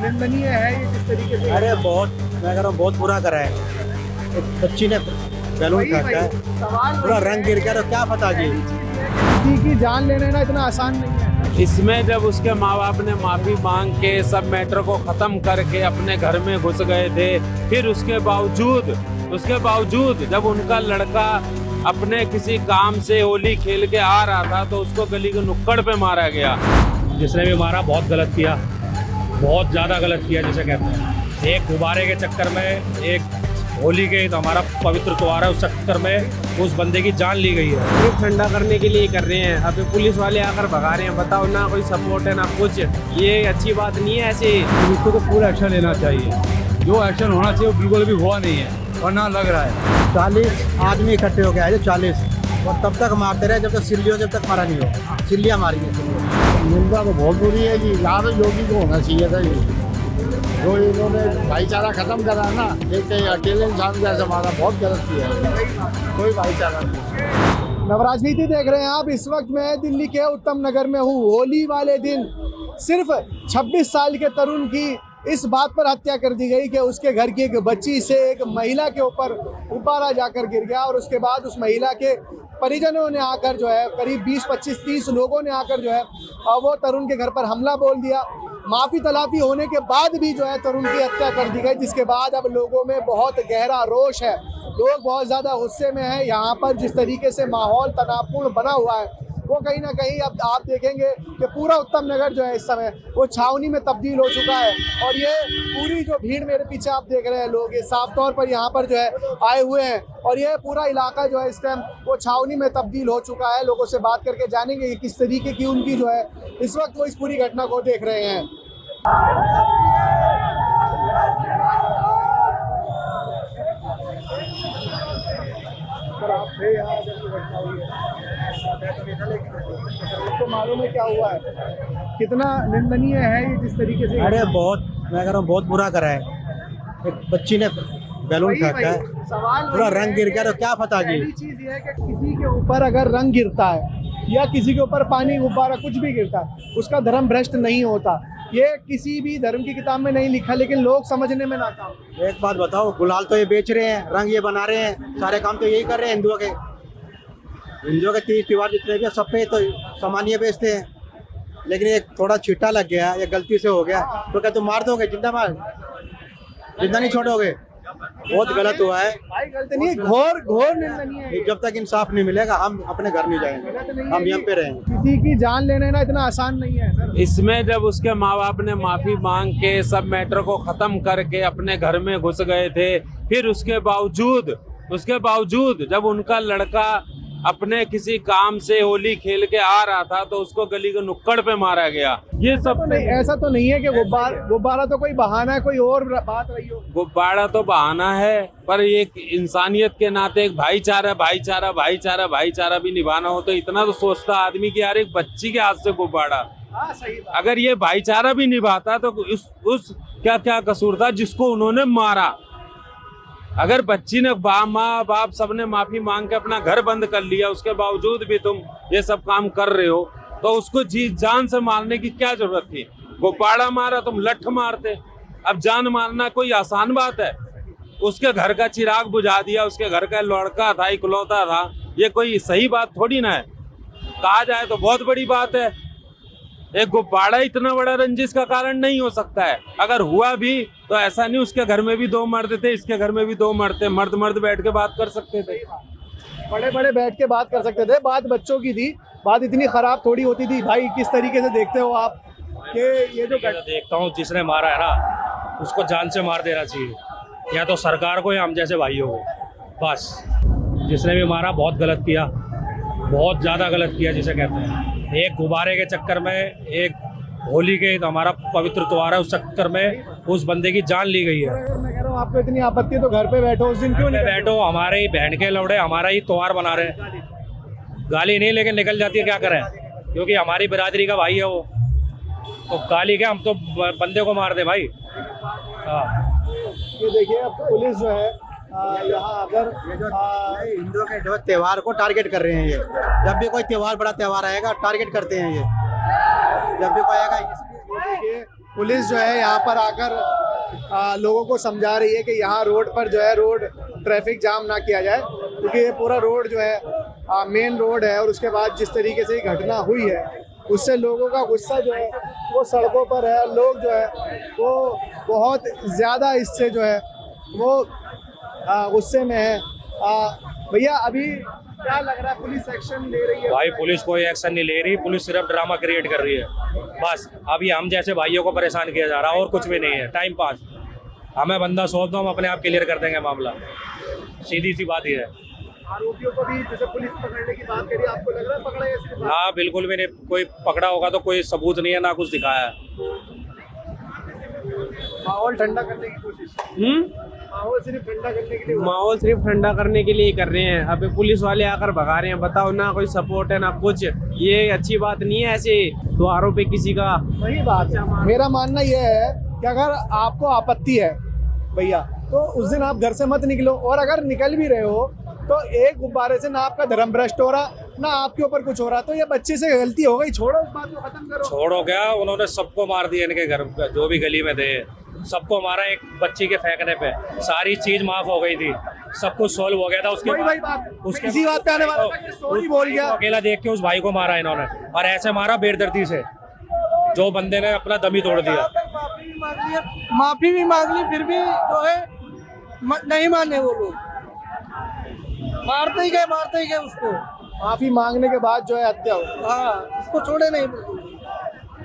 निंदनीय है ये जिस तरीके से। अरे बहुत, मैं कह रहा हूँ बहुत बुरा करा है। एक बच्ची ने बैलून फेंका है, सवाल पूरा रंग गिर गया, तो क्या पता जी। किसी की जान लेना ना इतना आसान नहीं है। इसमें जब उसके माँ बाप ने माफी मांग के सब मैटर को खत्म करके अपने घर में घुस गए थे, फिर उसके बावजूद जब उनका लड़का अपने किसी काम से होली खेल के आ रहा था तो उसको गली के नुक्कड़ पे मारा गया। जिसने भी मारा बहुत गलत किया, बहुत ज़्यादा गलत किया जिसे कहते हैं। एक गुब्बारे के चक्कर में, एक होली के तो हमारा पवित्र त्योहार है, उस चक्कर में उस बंदे की जान ली गई है। सिर्फ ठंडा करने के लिए कर रहे हैं। अभी पुलिस वाले आकर भगा रहे हैं, बताओ ना कोई सपोर्ट है ना कुछ। ये अच्छी बात नहीं है। ऐसे इसको तो पूरा एक्शन लेना चाहिए, जो एक्शन होना चाहिए वो बिल्कुल भी हुआ नहीं है, वरना लग रहा है 40 आदमी इकट्ठे हो गए हैं, 40, और तब तक मारते रहे जब तक सिल्लियों जब तक मारा नहीं हो। सिल्लियाँ मारी हैं। निंदा तो बहुत बुरी है जी। यहाँ तो योगी को होना चाहिए था जी, जो इन्होंने भाईचारा खत्म करा ना, एक अकेले इंसान जैसे मारा, बहुत गलत किया है। कोई भाईचारा नहीं। नवराजनीति देख रहे हैं आप। इस वक्त मैं दिल्ली के उत्तम नगर में हूँ। होली वाले दिन सिर्फ 26 साल के तरुण की इस बात पर हत्या कर दी गई कि उसके घर की एक बच्ची से एक महिला के ऊपर गुब्बारा जाकर गिर गया, और उसके बाद उस महिला के परिजनों ने आकर जो है करीब 20, 25, 30 लोगों ने आकर जो है वो तरुण के घर पर हमला बोल दिया। माफ़ी तलाफी होने के बाद भी जो है तरुण की हत्या कर दी गई, जिसके बाद अब लोगों में बहुत गहरा रोष है। लोग बहुत ज़्यादा गुस्से में हैं। यहाँ पर जिस तरीके से माहौल तनावपूर्ण बना हुआ है वो कहीं ना कहीं अब आप देखेंगे कि पूरा उत्तम नगर जो है इस समय वो छावनी में तब्दील हो चुका है। और ये पूरी जो भीड़ मेरे पीछे आप देख रहे हैं, लोग ये साफ तौर पर यहाँ पर जो है आए हुए हैं, और ये पूरा इलाका जो है इस टाइम वो छावनी में तब्दील हो चुका है। लोगों से बात करके जानेंगे कि किस तरीके की उनकी जो है इस वक्त वो इस पूरी घटना को देख रहे हैं। तो मालूम है क्या हुआ है, कितना निंदनीय है ये जिस तरीके से। अरे बहुत, मैं कह रहा हूँ बहुत बुरा करा है। एक बच्ची ने बैलून फेंका है, सवाल पूरा रंग गिर गया, तो क्या पता जी। पहली चीज ये है कि किसी के ऊपर अगर रंग गिरता है या किसी के ऊपर पानी गुब्बारा कुछ भी गिरता है, उसका धर्म भ्रष्ट नहीं होता। ये किसी भी धर्म की किताब में नहीं लिखा, लेकिन लोग समझने में नाकाम। एक बात बताओ, गुलाल तो ये बेच रहे हैं, रंग ये बना रहे हैं, सारे काम तो यही कर रहे हैं हिंदुओं के तीज त्योहार जितने भी सब पे तो सामान ये बेचते हैं। लेकिन एक थोड़ा छिट्टा लग गया या गलती से हो गया तो क्या तुम मार दोगे? जिंदा मार, जिंदा नहीं छोड़ोगे। बहुत गलत हुआ है भाई, गलती नहीं है, घोर निंदनीय है। जब तक इंसाफ नहीं मिलेगा हम अपने घर नहीं जाएंगे, हम यहाँ पे रहेंगे। किसी की जान लेना ना इतना आसान नहीं है सर। इसमें जब उसके माँ बाप ने माफी मांग के सब मैटर को खत्म करके अपने घर में घुस गए थे, फिर उसके बावजूद जब उनका लड़का अपने किसी काम से होली खेल के आ रहा था तो उसको गली के नुक्कड़ पे मारा गया। ये सब नहीं, ऐसा तो नहीं है कि गुब्बारा तो कोई बहाना है, कोई और बात रही हो। गुब्बारा तो बहाना है, पर एक इंसानियत के नाते एक भाईचारा भी निभाना हो तो इतना तो सोचता आदमी कि यार एक बच्ची के हाथ से गुब्बारा। हाँ, सही बात। अगर ये भाईचारा भी निभाता तो उस क्या कसूर था जिसको उन्होंने मारा। अगर बच्ची ने माँ बाप सबने माफी मांग के अपना घर बंद कर लिया, उसके बावजूद भी तुम ये सब काम कर रहे हो तो उसको जी जान से मारने की क्या जरूरत थी? गुब्बारा मारा, तुम लठ मारते। अब जान मारना कोई आसान बात है? उसके घर का चिराग बुझा दिया, उसके घर का लड़का था, इकलौता था, ये कोई सही बात थोड़ी ना है। कहा जाए तो बहुत बड़ी बात है। एक गुब्बारा इतना बड़ा रंजिश का कारण नहीं हो सकता है। अगर हुआ भी तो ऐसा नहीं उसके घर में भी 2 मर्द थे, इसके घर में भी 2 मर्द थे, मर्द बैठ के बात कर सकते थे। बड़े बैठ के बात कर सकते थे। बात बच्चों की थी, बात इतनी खराब थोड़ी होती थी। भाई, किस तरीके से देखते हो आप कि ये जो देखता हूँ जिसने मारा है ना उसको जान से मार देना चाहिए, या तो सरकार को या हम जैसे भाइयों को। बस जिसने भी मारा बहुत गलत किया, बहुत ज़्यादा गलत किया जिसे कहते हैं। एक गुब्बारे के चक्कर में, एक होली के तो हमारा पवित्र त्योहार है, उस चक्कर में उस बंदे की जान ली गई है। मैं कह रहा हूँ आपको इतनी आपत्ति तो घर पे बैठो, उस दिन क्यों नहीं बैठो? हमारे ही बहन के लौड़े हमारा ही त्योहार बना रहे हैं। गाली नहीं लेकिन निकल जाती है, क्या करें, क्योंकि हमारी बिरादरी का भाई है वो। तो गाली क्या, हम तो बंदे को मार दे भाई। हाँ, ये देखिए अब पुलिस जो है यहाँ अगर हिंदुओं के जो त्योहार को टारगेट कर रहे हैं। ये जब भी कोई त्योहार, बड़ा त्योहार आएगा टारगेट करते हैं। ये जब भी कोई आएगा देखिए पुलिस जो है यहाँ पर आकर लोगों को समझा रही है कि यहाँ रोड पर जो है रोड ट्रैफिक जाम ना किया जाए, क्योंकि ये पूरा रोड जो है मेन रोड है और उसके बाद जिस तरीके से ये घटना हुई है उससे लोगों का गुस्सा जो है वो सड़कों पर है। लोग जो है वो बहुत ज़्यादा इससे जो है वो गुस्से में है। भैया अभी क्या लग रहा है, पुलिस एक्शन ले रही है? भाई पुलिस कोई एक्शन नहीं ले रही, पुलिस सिर्फ ड्रामा क्रिएट कर रही है बस। अभी हम जैसे भाइयों को परेशान किया जा रहा है और कुछ भी नहीं है, टाइम पास। हमें बंदा सौंप दो, हम अपने आप क्लियर कर देंगे मामला, सीधी सी बात ही है। आरोपियों को भी जैसे पुलिस पकड़ने की बात करी, आपको लग रहा है पकड़ा है? हाँ बिल्कुल भी नहीं, कोई पकड़ा होगा तो कोई सबूत नहीं है, ना कुछ दिखाया है। माहौल ठंडा करने की कोशिश, माहौल सिर्फ ठंडा करने के लिए, माहौल सिर्फ ठंडा करने के लिए ही कर रहे हैं। अबे पुलिस वाले आकर भगा रहे हैं, बताओ ना कोई सपोर्ट है ना कुछ। ये अच्छी बात नहीं है ऐसे द्वारों पे किसी का। वही बात है। मेरा मानना यह है कि अगर आपको आपत्ति है भैया तो उस दिन आप घर से मत निकलो, और अगर निकल भी रहे हो तो एक गुब्बारे से ना आपका धर्म भ्रष्ट हो रहा ना आपके ऊपर कुछ हो रहा, तो ये बच्चे से गलती हो गई, छोड़ो उस बात को, खत्म करो। छोड़ो क्या, उन्होंने सबको मार दिया, इनके घर जो भी गली में थे सबको मारा, एक बच्ची के फेंकने पे सारी चीज माफ हो गई थी, सब कुछ सोल्व हो गया था। उसके उसके इसी बात पे आने वाला था कि सॉरी बोल गया, अकेला देख के उस भाई को मारा इन्होंने, और ऐसे मारा बेदर्दी से, जो बंदे ने अपना दम ही तोड़ दिया। माफी भी मांग ली, फिर भी जो है नहीं माने वो लोग, मारते ही गए उसको। माफी मांगने के बाद जो है हत्या हो। हाँ, उसको छोड़े नहीं,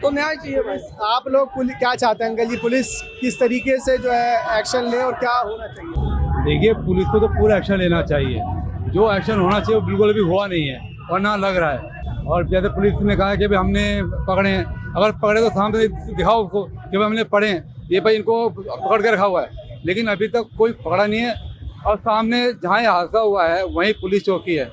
तो न्याय चाहिए बस। आप लोग क्या चाहते हैं अंकल जी, पुलिस किस तरीके से जो है एक्शन ले और क्या होना चाहिए? देखिए पुलिस को तो पूरा एक्शन लेना चाहिए, जो एक्शन होना चाहिए वो बिल्कुल भी हुआ नहीं है और ना लग रहा है। और जैसे पुलिस ने कहा कि भाई हमने पकड़े हैं, अगर पकड़े तो सामने दिखाओ उसको कि भाई हमने पढ़े हैं, ये भाई इनको पकड़ के रखा हुआ है, लेकिन अभी तक कोई पकड़ा नहीं है। और सामने जहाँ ये हादसा हुआ है वहीं पुलिस चौकी है,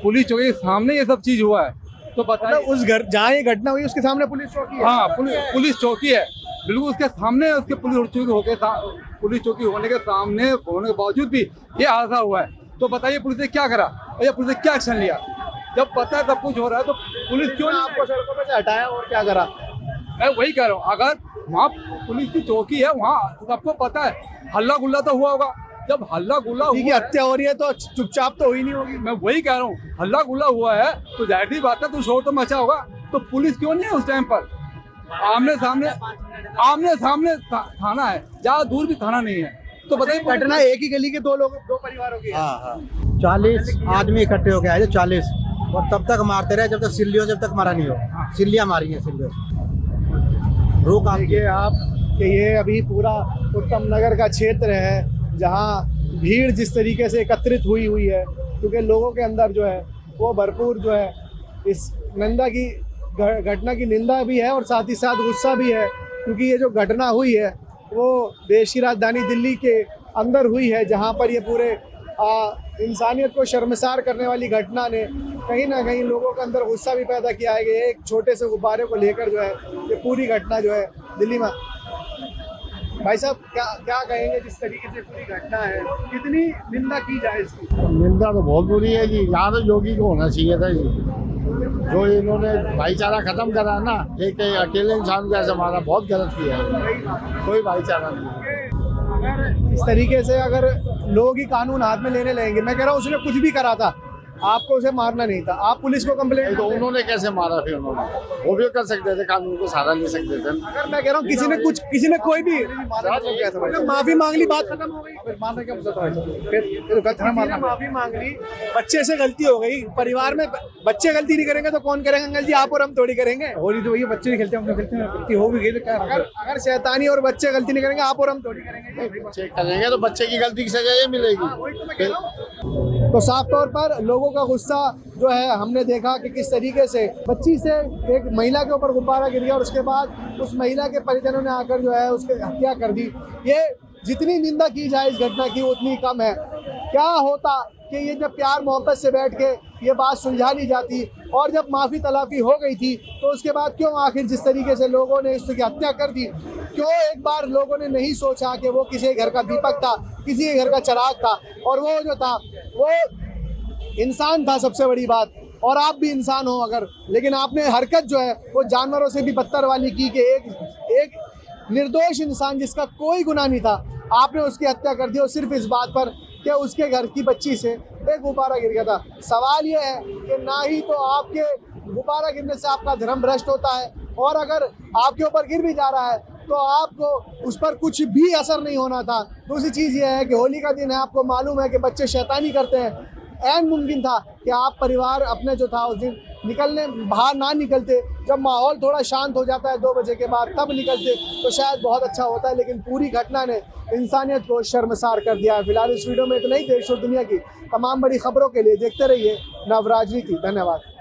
पुलिस चौकी के सामने ये सब चीज़ हुआ है, तो बताइए उस घर जहाँ ये घटना हुई उसके सामने पुलिस चौकी है? हाँ पुलिस चौकी है, बिल्कुल उसके सामने, उसके पुलिस चौकी होने के सामने होने के बावजूद भी ये हादसा हुआ है, तो बताइए पुलिस ने क्या करा और पुलिस ने क्या एक्शन लिया? जब पता है सब कुछ हो रहा है तो पुलिस क्यों नहीं आपको सड़कों पर से हटाया और क्या करा? मैं वही कह रहा हूँ, अगर वहाँ पुलिस की चौकी है, वहाँ सबको पता है, हल्ला गुल्ला तो हुआ होगा। जब हल्ला गुल्ला हुआ, हत्या हो रही है तो चुपचाप तो हुई नहीं होगी। मैं वही कह रहा हूँ, हल्ला गुल्ला हुआ है तो जाहिर सी बात है तो शोर तो मचा होगा, तो पुलिस क्यों नहीं है उस टाइम पर? आमने सामने थाना है, ज्यादा दूर भी थाना नहीं है, तो बताइए। घटना एक ही गली के दो परिवारों की है। हाँ 40 आदमी इकट्ठे हो गए, 40, और तब तक मारते रहे जब तक सिल्लियों, जब तक मरा नहीं हो। सिल्लियाँ मारी हैं, सिल्लियों रोक। देखिए आप कि ये अभी पूरा उत्तम नगर का क्षेत्र है जहाँ भीड़ जिस तरीके से एकत्रित हुई है, क्योंकि लोगों के अंदर जो है वो भरपूर जो है इस निंदा की घटना की निंदा भी है और साथ ही साथ गुस्सा भी है, क्योंकि ये जो घटना हुई है वो देश की राजधानी दिल्ली के अंदर हुई है, जहाँ पर ये पूरे इंसानियत को शर्मसार करने वाली घटना ने कहीं ना कहीं लोगों के अंदर गुस्सा भी पैदा किया है कि एक छोटे से गुब्बारे को लेकर जो है ये पूरी घटना जो है दिल्ली में। भाई साहब क्या कहेंगे, जिस तरीके से पूरी घटना है, कितनी निंदा की जाए इसकी? निंदा तो बहुत बुरी है जी, यहाँ तो योगी को होना चाहिए था जी, जो इन्होंने भाईचारा खत्म करा ना, एक अकेले इंसान को ऐसा मारा, बहुत गलत किया है, कोई भाईचारा नहीं। अगर इस तरीके से अगर लोग ही कानून हाथ में लेने लगेंगे, मैं कह रहा हूँ उसने कुछ भी करा था, आपको उसे मारना नहीं था, आप पुलिस को कंप्लेंट, तो उन्होंने कैसे मारा? फिर उन्होंने वो भी कर सकते थे, कानून को सहारा ले सकते थे। अगर मैं कह रहा हूँ किसी ने कोई भी माफी मांग ली, बात खत्म हो गई, फिर मारने क्या मतलब है? फिर माफी मांग ली, बच्चे से गलती हो गई, परिवार में बच्चे गलती नहीं करेंगे तो कौन करेंगे अंकल जी? आप और हम थोड़ी करेंगे, होली तो भैया बच्चे नहीं खेलते, हम खेलते हैं, गलती हो भी गई तो क्या? अगर शैतानी और बच्चे गलती नहीं करेंगे, आप और हम थोड़ी करेंगे? बच्चे करेंगे तो बच्चे की गलती की सजा ये मिलेगी। तो साफ तौर पर लोगों का गुस्सा जो है हमने देखा कि किस तरीके से बच्ची से एक महिला के ऊपर गुब्बारा गिर गया और उसके बाद उस महिला के परिजनों ने आकर जो है उसकी हत्या कर दी। ये जितनी निंदा की जाए इस घटना की उतनी कम है। क्या होता कि ये जब प्यार मोहब्बत से बैठ के ये बात सुलझा ली जाती और जब माफ़ी तलाफ़ी हो गई थी तो उसके बाद क्यों आखिर जिस तरीके से लोगों ने उसकी हत्या कर दी? क्यों एक बार लोगों ने नहीं सोचा कि वो किसी घर का दीपक था, किसी घर का चिराग था और वो जो था वो इंसान था, सबसे बड़ी बात। और आप भी इंसान हो अगर, लेकिन आपने हरकत जो है वो जानवरों से भी बदतर वाली की कि निर्दोष इंसान जिसका कोई गुनाह नहीं था, आपने उसकी हत्या कर दी और सिर्फ इस बात पर कि उसके घर की बच्ची से एक गुब्बारा गिर गया था। सवाल ये है कि ना ही तो आपके गुब्बारा गिरने से आपका धर्म भ्रष्ट होता है, और अगर आपके ऊपर गिर भी जा रहा है तो आपको उस पर कुछ भी असर नहीं होना था। दूसरी चीज़ ये है कि होली का दिन है, आपको मालूम है कि बच्चे शैतानी करते हैं। ऐन मुमकिन था कि आप परिवार अपने जो था उस दिन निकलने बाहर ना निकलते, जब माहौल थोड़ा शांत हो जाता है 2 बजे के बाद तब निकलते तो शायद बहुत अच्छा होता है, लेकिन पूरी घटना ने इंसानियत को शर्मसार कर दिया है। फिलहाल इस वीडियो में इतना ही। देश और दुनिया की तमाम बड़ी खबरों के लिए देखते रहिए नव राजनीति। धन्यवाद।